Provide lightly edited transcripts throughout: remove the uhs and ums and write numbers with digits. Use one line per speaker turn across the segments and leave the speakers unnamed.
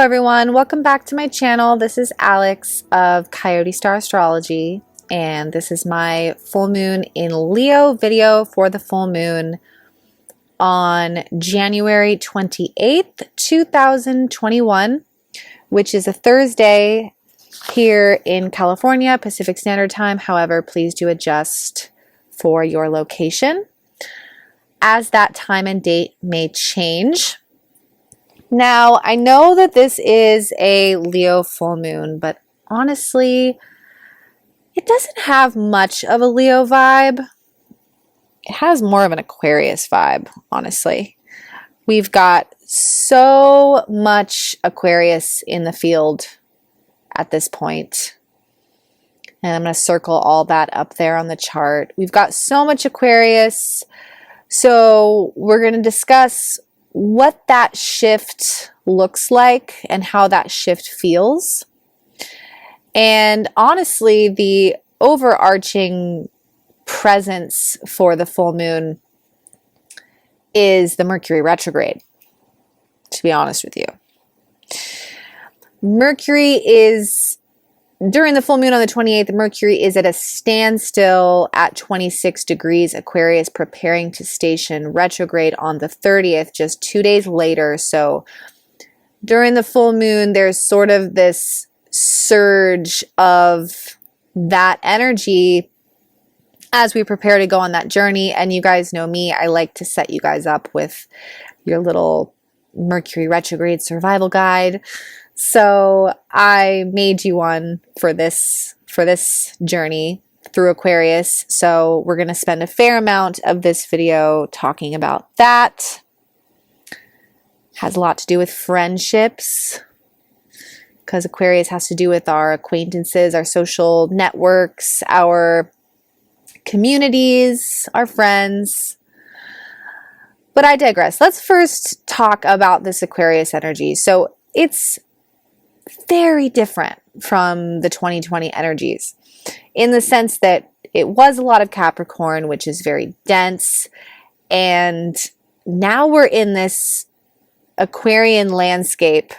everyone, welcome back to my channel. This is Alex of Coyote Star Astrology, and this is my full moon in Leo video for the full moon on January 28th, 2021, which is a Thursday here in California, Pacific Standard Time. However, please do adjust for your location, as that time and date may change. Now, I know that this is a Leo full moon, but honestly, it doesn't have much of a Leo vibe. It has more of an Aquarius vibe, honestly. We've got so much Aquarius in the field at this point. And I'm going to circle all that up there on the chart. We've got so much Aquarius. So we're going to discuss what that shift looks like and how that shift feels. And honestly, the overarching presence for the full moon is the Mercury Retrograde, to be honest with you. Mercury is, during the full moon on the 28th, Mercury is at a standstill at 26 degrees Aquarius, preparing to station retrograde on the 30th, just 2 days later. So during the full moon, there's sort of this surge of that energy as we prepare to go on that journey. And you guys know me, I like to set you guys up with your little Mercury Retrograde survival guide. So I made you one for this journey through Aquarius. So we're going to spend a fair amount of this video talking about that. Has a lot to do with friendships, because Aquarius has to do with our acquaintances, our social networks, our communities, our friends. But I digress. Let's first talk about this Aquarius energy. So it's very different from the 2020 energies in the sense that it was a lot of Capricorn, which is very dense, and now we're in this Aquarian landscape.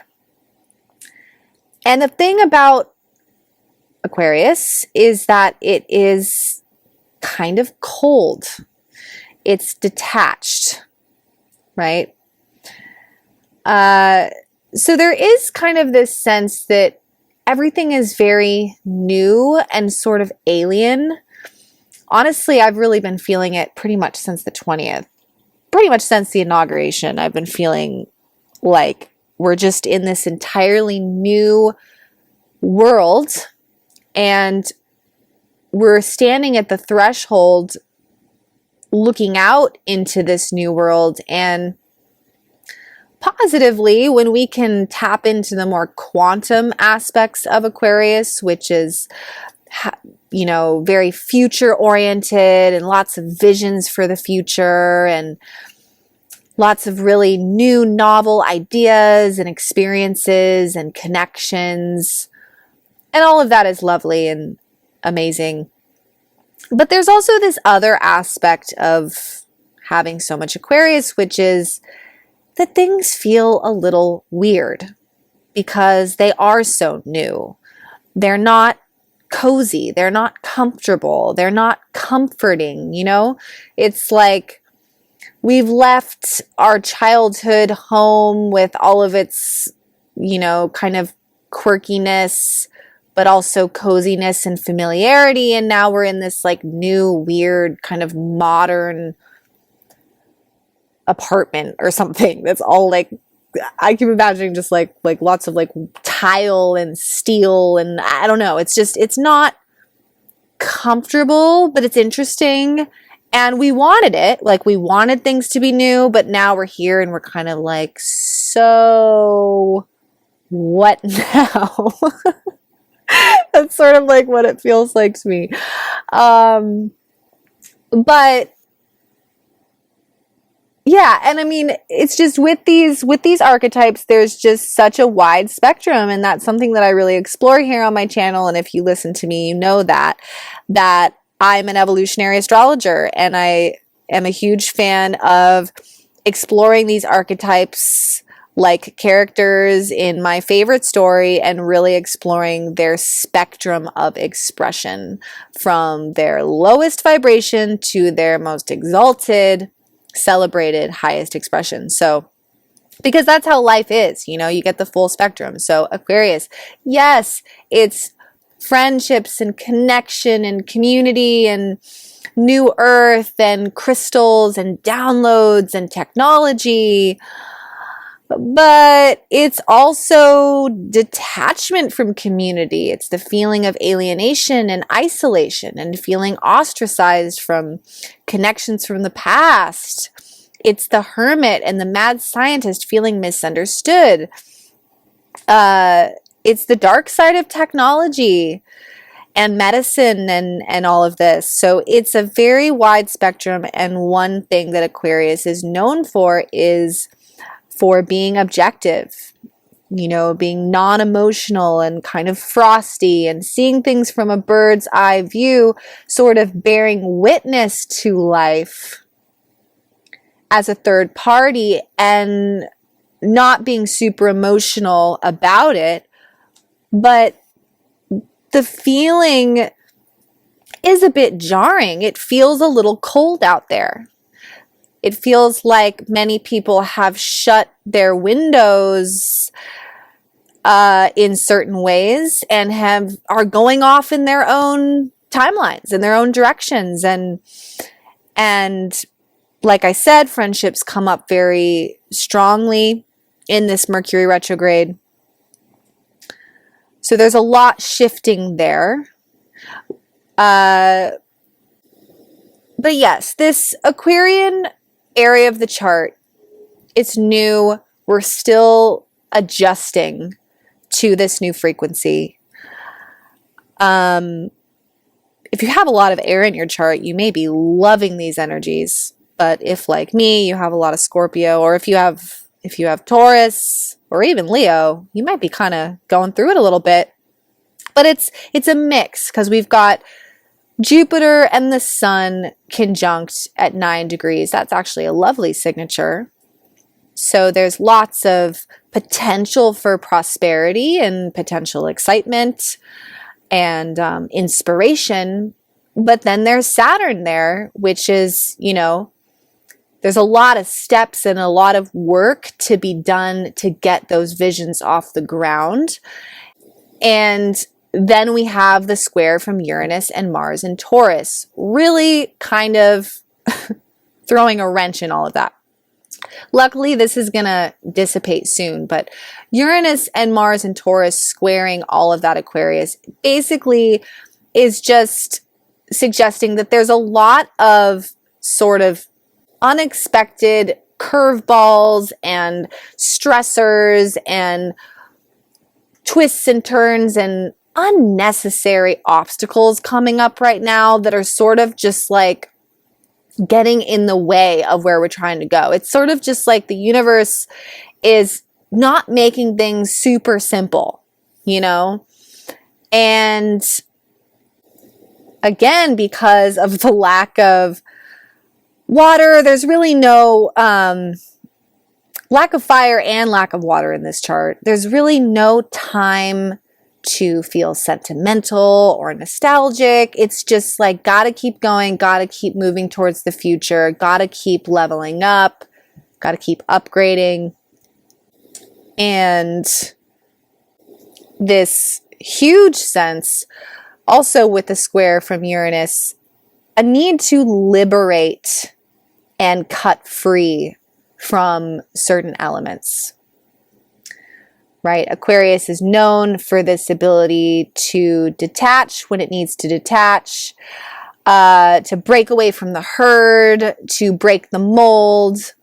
And the thing about Aquarius is that it is kind of cold. It's detached, right? So there is kind of this sense that everything is very new and sort of alien. Honestly, I've really been feeling it pretty much since the 20th. Pretty much since the inauguration, I've been feeling like we're just in this entirely new world, and we're standing at the threshold looking out into this new world. And positively, when we can tap into the more quantum aspects of Aquarius, which is, you know, very future oriented and lots of visions for the future and lots of really new novel ideas and experiences and connections. And all of that is lovely and amazing. But there's also this other aspect of having so much Aquarius, which is that things feel a little weird because they are so new. They're not cozy. They're not comfortable. They're not comforting, you know? It's like we've left our childhood home with all of its, you know, kind of quirkiness, but also coziness and familiarity. And now we're in this like new, weird kind of modern apartment or something that's all like, I keep imagining just like lots of like tile and steel, and I don't know, it's just, it's not comfortable, but it's interesting, and we wanted it, like we wanted things to be new, but now we're here and we're kind of like, so what now? That's sort of like what it feels like to me. But yeah, and I mean, it's just with these archetypes, there's just such a wide spectrum, and that's something that I really explore here on my channel. And if you listen to me, you know that I'm an evolutionary astrologer, and I am a huge fan of exploring these archetypes like characters in my favorite story and really exploring their spectrum of expression from their lowest vibration to their most exalted, celebrated, highest expression. So, because that's how life is, you know, you get the full spectrum. So, Aquarius, yes, it's friendships and connection and community and new earth and crystals and downloads and technology. But it's also detachment from community. It's the feeling of alienation and isolation and feeling ostracized from connections from the past. It's the hermit and the mad scientist feeling misunderstood. It's the dark side of technology and medicine and all of this. So it's a very wide spectrum. And one thing that Aquarius is known for is for being objective, you know, being non-emotional and kind of frosty and seeing things from a bird's eye view, sort of bearing witness to life as a third party and not being super emotional about it. But the feeling is a bit jarring. It feels a little cold out there. It feels like many people have shut their windows in certain ways and are going off in their own timelines, in their own directions. And like I said, friendships come up very strongly in this Mercury retrograde. So there's a lot shifting there. But yes, this Aquarian area of the chart, it's new. We're still adjusting to this new frequency. If you have a lot of air in your chart, you may be loving these energies. But if, like me, you have a lot of Scorpio, or if you have Taurus or even Leo, you might be kind of going through it a little bit. But it's a mix because we've got Jupiter and the Sun conjunct at 9 degrees. That's actually a lovely signature. So there's lots of potential for prosperity and potential excitement and inspiration. But then there's Saturn there, which is, you know, there's a lot of steps and a lot of work to be done to get those visions off the ground. And then we have the square from Uranus and Mars and Taurus, really kind of throwing a wrench in all of that. Luckily, this is going to dissipate soon, but Uranus and Mars and Taurus squaring all of that Aquarius basically is just suggesting that there's a lot of sort of unexpected curveballs and stressors and twists and turns and unnecessary obstacles coming up right now that are sort of just like getting in the way of where we're trying to go. It's sort of just like the universe is not making things super simple, you know? And again, because of the lack of water, there's really no lack of fire and lack of water in this chart. There's really no time to feel sentimental or nostalgic. It's just like, gotta keep going, gotta keep moving towards the future, gotta keep leveling up, gotta keep upgrading. And this huge sense, also with the square from Uranus, a need to liberate and cut free from certain elements. Right? Aquarius is known for this ability to detach when it needs to detach, to break away from the herd, to break the mold,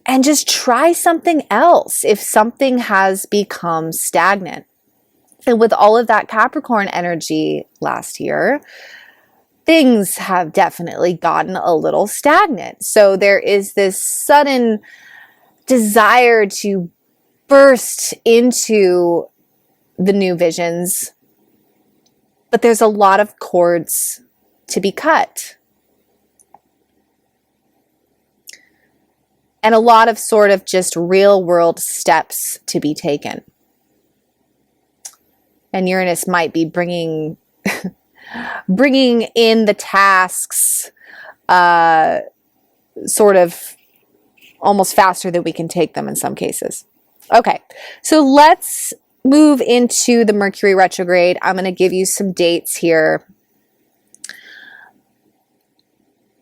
and just try something else if something has become stagnant. And with all of that Capricorn energy last year, things have definitely gotten a little stagnant. So there is this sudden desire to burst into the new visions, but there's a lot of cords to be cut. and a lot of sort of just real world steps to be taken. And Uranus might be bringing in the tasks sort of almost faster than we can take them in some cases. Okay, so let's move into the Mercury retrograde. I'm going to give you some dates here.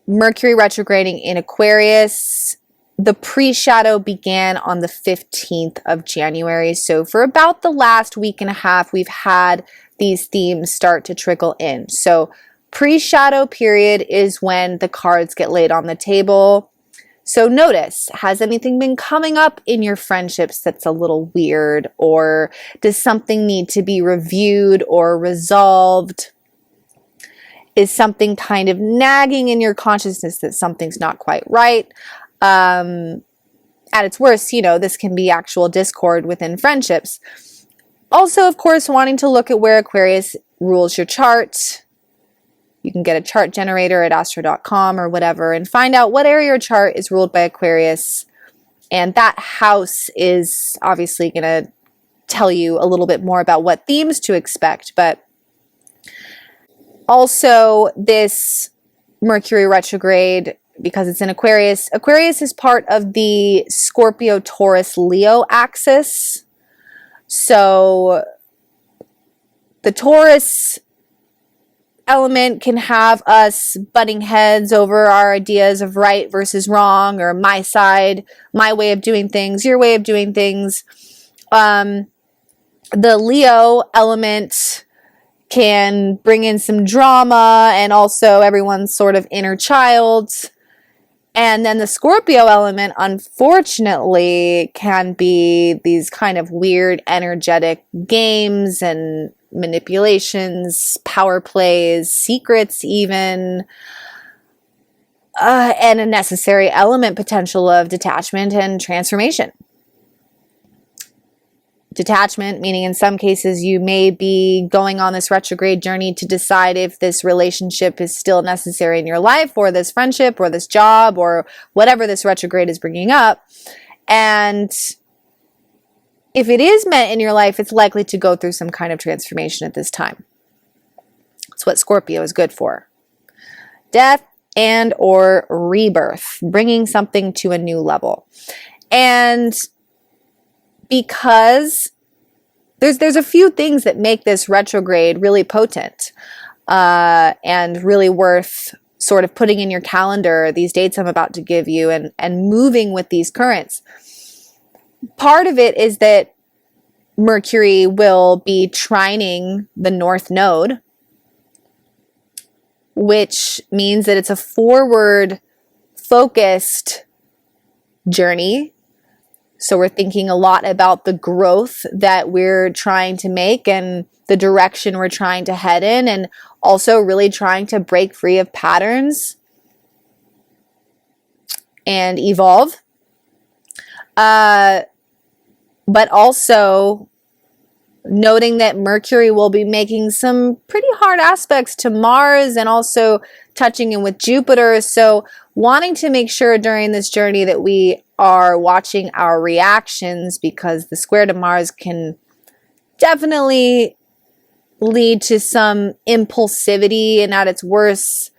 Mercury retrograding in Aquarius. The pre-shadow began on the 15th of January. So for about the last week and a half, we've had these themes start to trickle in. So pre-shadow period is when the cards get laid on the table. So notice, has anything been coming up in your friendships that's a little weird? Or does something need to be reviewed or resolved? Is something kind of nagging in your consciousness that something's not quite right? At its worst, you know, this can be actual discord within friendships. Also, of course, wanting to look at where Aquarius rules your chart. You can get a chart generator at astro.com or whatever and find out what area of your chart is ruled by Aquarius. And that house is obviously going to tell you a little bit more about what themes to expect. But also this Mercury retrograde, because it's in Aquarius. Aquarius is part of the Scorpio, Taurus, Leo axis. So the Taurus element can have us butting heads over our ideas of right versus wrong, or my side, my way of doing things, your way of doing things. The Leo element can bring in some drama and also everyone's sort of inner child. And then the Scorpio element, unfortunately, can be these kind of weird energetic games and manipulations, power plays, secrets even, and a necessary element potential of detachment and transformation. Detachment, meaning in some cases you may be going on this retrograde journey to decide if this relationship is still necessary in your life, or this friendship, or this job, or whatever this retrograde is bringing up. And if it is meant in your life, it's likely to go through some kind of transformation at this time. It's what Scorpio is good for. Death and or rebirth, bringing something to a new level. And because there's a few things that make this retrograde really potent and really worth sort of putting in your calendar, these dates I'm about to give you, and moving with these currents. Part of it is that Mercury will be trining the North Node, which means that it's a forward-focused journey. So we're thinking a lot about the growth that we're trying to make and the direction we're trying to head in, and also really trying to break free of patterns and evolve. But also noting that Mercury will be making some pretty hard aspects to Mars and also touching in with Jupiter. So wanting to make sure during this journey that we are watching our reactions, because the square to Mars can definitely lead to some impulsivity and at its worst,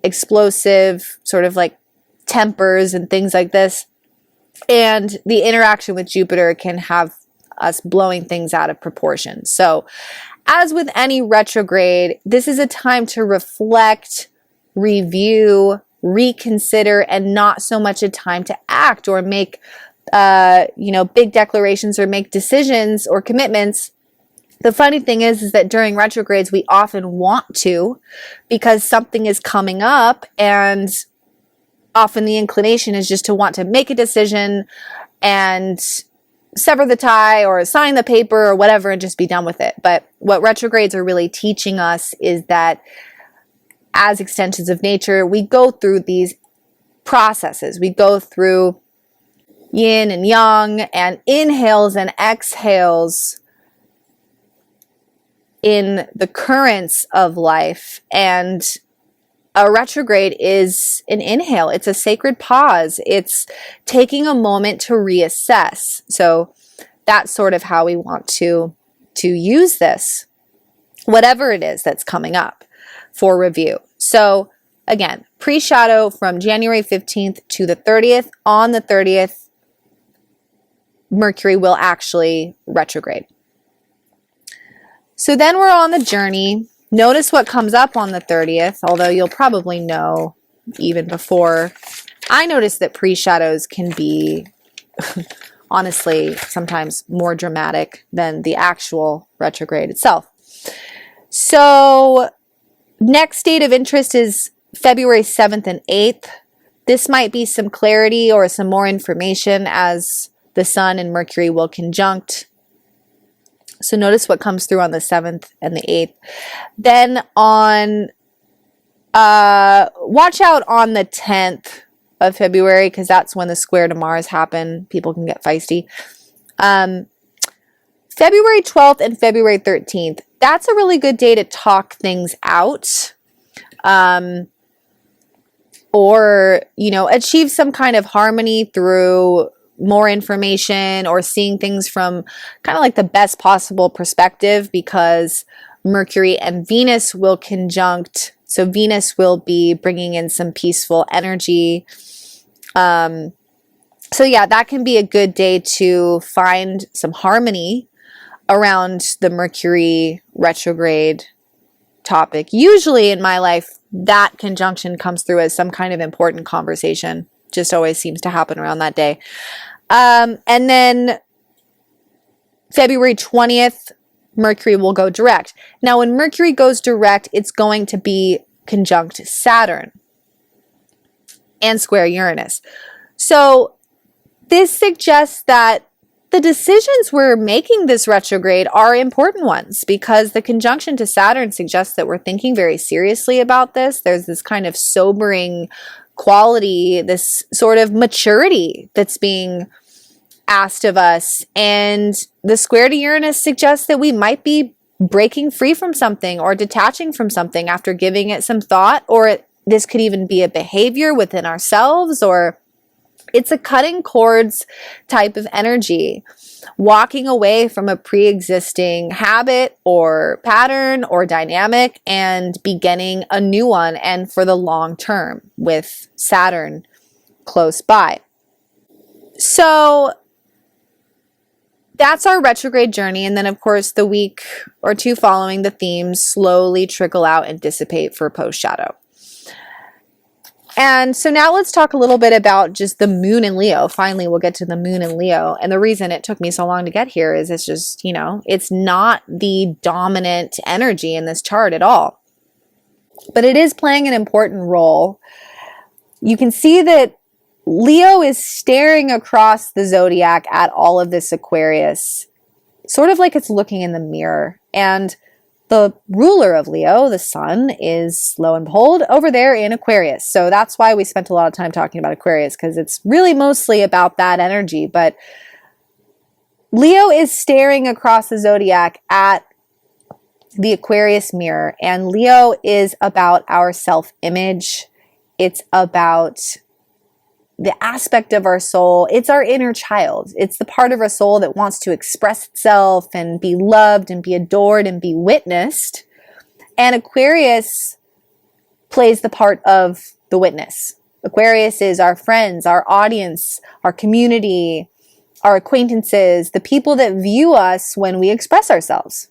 explosive sort of like tempers and things like this. And the interaction with Jupiter can have us blowing things out of proportion. So as with any retrograde, this is a time to reflect, review, reconsider, and not so much a time to act or make big declarations or make decisions or commitments. The funny thing is that during retrogrades we often want to, because something is coming up, and often the inclination is just to want to make a decision and sever the tie or sign the paper or whatever and just be done with it. But what retrogrades are really teaching us is that as extensions of nature, we go through these processes. We go through yin and yang and inhales and exhales in the currents of life. And a retrograde is an inhale. It's a sacred pause. It's taking a moment to reassess. So that's sort of how we want to use this, whatever it is that's coming up for review. So again, pre-shadow from January 15th to the 30th. On the 30th, Mercury will actually retrograde. So then we're on the journey. Notice what comes up on the 30th, although you'll probably know even before. I noticed that pre-shadows can be, honestly, sometimes more dramatic than the actual retrograde itself. So next date of interest is February 7th and 8th. This might be some clarity or some more information as the Sun and Mercury will conjunct. So notice what comes through on the 7th and the 8th. Then on, watch out on the 10th of February, because that's when the square to Mars happen. People can get feisty. February 12th and February 13th. That's a really good day to talk things out. Or, you know, achieve some kind of harmony through more information or seeing things from kind of like the best possible perspective, because Mercury and Venus will conjunct. So Venus will be bringing in some peaceful energy. So yeah, that can be a good day to find some harmony around the Mercury retrograde topic. Usually in my life, that conjunction comes through as some kind of important conversation. Just always seems to happen around that day. And then February 20th, Mercury will go direct. Now, when Mercury goes direct, it's going to be conjunct Saturn and square Uranus. So this suggests that the decisions we're making this retrograde are important ones, because the conjunction to Saturn suggests that we're thinking very seriously about this. There's this kind of sobering quality, this sort of maturity that's being asked of us. And the square to Uranus suggests that we might be breaking free from something or detaching from something after giving it some thought, or this could even be a behavior within ourselves, or it's a cutting cords type of energy, walking away from a pre-existing habit or pattern or dynamic and beginning a new one, and for the long term with Saturn close by. So that's our retrograde journey. And then, of course, the week or two following, the themes slowly trickle out and dissipate for post-shadow. And so now let's talk a little bit about just the moon in Leo. Finally, we'll get to the moon in Leo. And the reason it took me so long to get here is it's just, you know, it's not the dominant energy in this chart at all. But it is playing an important role. You can see that Leo is staring across the zodiac at all of this Aquarius, sort of like it's looking in the mirror. And the ruler of Leo, the sun, is, lo and behold, over there in Aquarius. So that's why we spent a lot of time talking about Aquarius, because it's really mostly about that energy. But Leo is staring across the zodiac at the Aquarius mirror. And Leo is about our self-image. It's about the aspect of our soul. It's our inner child. It's the part of our soul that wants to express itself and be loved and be adored and be witnessed. And Aquarius plays the part of the witness. Aquarius is our friends, our audience, our community, our acquaintances, the people that view us when we express ourselves.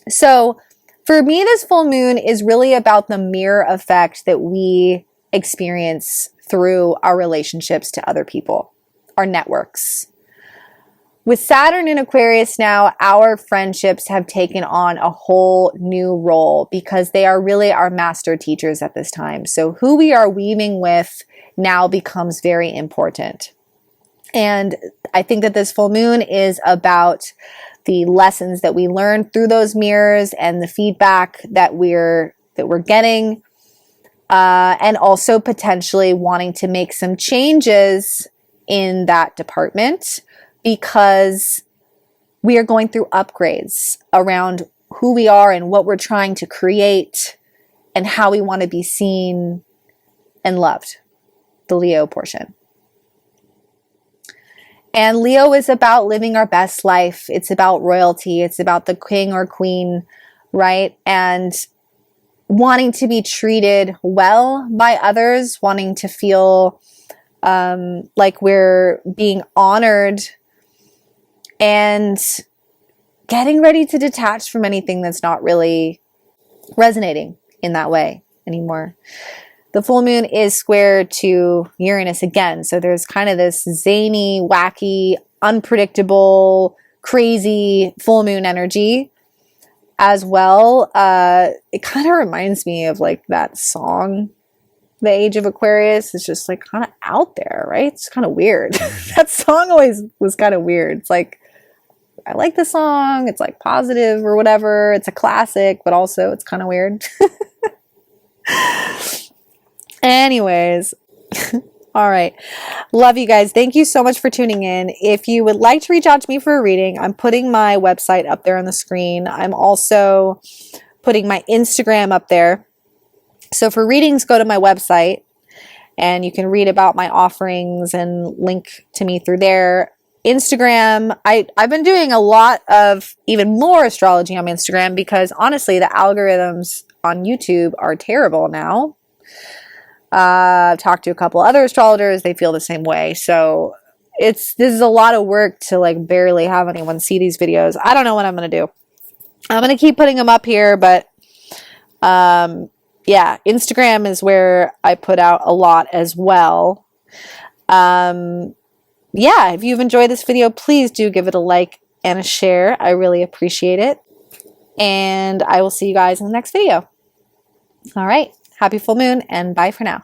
So for me, this full moon is really about the mirror effect that we experience through our relationships to other people, our networks. With Saturn in Aquarius now, our friendships have taken on a whole new role, because they are really our master teachers at this time. So who we are weaving with now becomes very important. And I think that this full moon is about the lessons that we learn through those mirrors and the feedback that we're getting. And also potentially wanting to make some changes in that department, because we are going through upgrades around who we are and what we're trying to create and how we want to be seen and loved, the Leo portion. And Leo is about living our best life. It's about royalty. It's about the king or queen, right? And wanting to be treated well by others, wanting to feel like we're being honored, and getting ready to detach from anything that's not really resonating in that way anymore. The full moon is square to Uranus again. So there's kind of this zany, wacky, unpredictable, crazy full moon energy as well. It kind of reminds me of like that song, The Age of Aquarius. It's just like kind of out there, right? It's kind of weird. That song always was kind of weird. It's like, I like the song. It's like positive or whatever. It's a classic, but also it's kind of weird. Anyways, all right. Love you guys. Thank you so much for tuning in. If you would like to reach out to me for a reading, I'm putting my website up there on the screen. I'm also putting my Instagram up there. So for readings, go to my website and you can read about my offerings and link to me through there. Instagram, I've been doing a lot of even more astrology on Instagram because honestly, the algorithms on YouTube are terrible now. I've talked to a couple other astrologers. They feel the same way. So this is a lot of work to like barely have anyone see these videos. I don't know what I'm going to do. I'm going to keep putting them up here, but yeah, Instagram is where I put out a lot as well. Yeah, if you've enjoyed this video, please do give it a like and a share. I really appreciate it. And I will see you guys in the next video. All right. Happy full moon and bye for now.